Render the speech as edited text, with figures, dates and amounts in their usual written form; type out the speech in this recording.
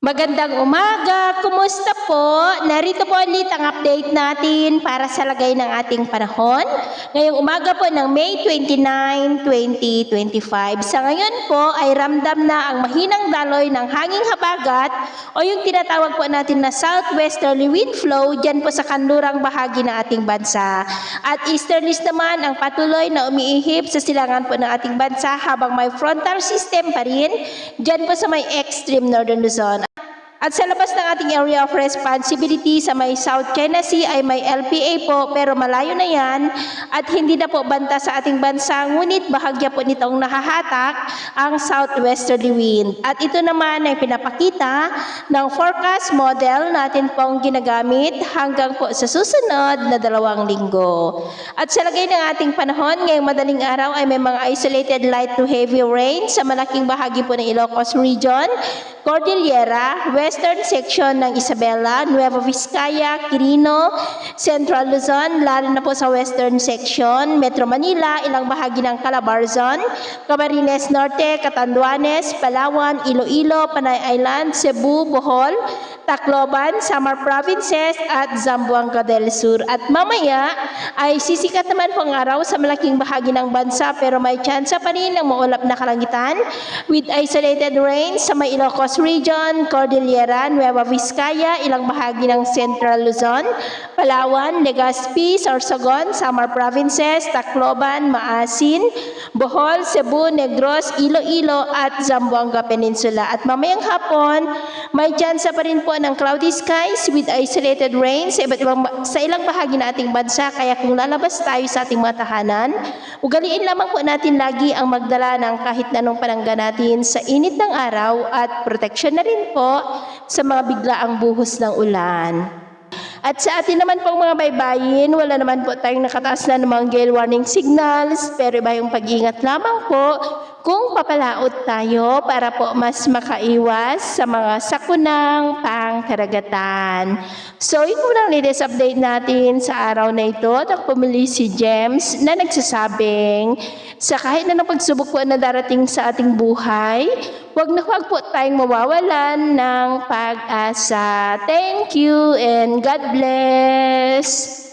Magandang umaga! Kumusta po? Narito po ulit ang update natin para sa lagay ng ating panahon. Ngayong umaga po ng May 29, 2025. Sa ngayon po ay ramdam na ang mahinang daloy ng hanging habagat o yung tinatawag po natin na southwesterly wind flow dyan po sa kanlurang bahagi ng ating bansa. At easterlies naman ang patuloy na umiihip sa silangan po ng ating bansa habang may frontal system pa rin dyan po sa may extreme northern Luzon. At sa labas ng ating area of responsibility sa may South China Sea ay may LPA po pero malayo na yan at hindi na po banta sa ating bansa ngunit bahagya po nitong nahahatak ang southwesterly wind. At ito naman ay pinapakita ng forecast model natin pong ginagamit hanggang po sa susunod na 2 linggo. At sa lagay ng ating panahon ngayong madaling araw ay may mga isolated light to heavy rain sa malaking bahagi po ng Ilocos Region, Cordillera, western section ng Isabela, Nueva Vizcaya, Quirino, Central Luzon, lalo na po sa western section, Metro Manila, ilang bahagi ng Calabarzon, Camarines Norte, Catanduanes, Palawan, Iloilo, Panay Island, Cebu, Bohol, Tacloban, Samar Provinces at Zamboanga del Sur. At mamaya ay sisikat naman po ang araw sa malaking bahagi ng bansa pero may tsansa pa rin ng maulap na kalangitan with isolated rain sa may Ilocos Region, Cordillera, Nueva Vizcaya, ilang bahagi ng Central Luzon, Palawan, Legazpi, Sorsogon, Samar Provinces, Tacloban, Maasin, Bohol, Cebu, Negros, Iloilo at Zamboanga Peninsula. At mamayang hapon, may tsansa pa rin po ng cloudy skies with isolated rain sa ilang bahagi ng ating bansa. Kaya kung lalabas tayo sa ating mga tahanan, ugaliin lamang po natin lagi ang magdala ng kahit anong panangga natin sa init ng araw at proteksyon na rin po sa mga biglaang buhos ng ulan. At sa atin naman pong mga baybayin, wala naman po tayong nakataas na namang gale warning signals, pero iba yung pag-iingat lamang po kung papalaot tayo para po mas makaiwas sa mga sakunang pangkaragatan. So, ito lang latest update natin sa araw na ito. At pumili si James na nagsasabing sa kahit na pagsubok po na darating sa ating buhay, huwag na huwag po tayong mawawalan ng pag-asa. Thank you and God bless!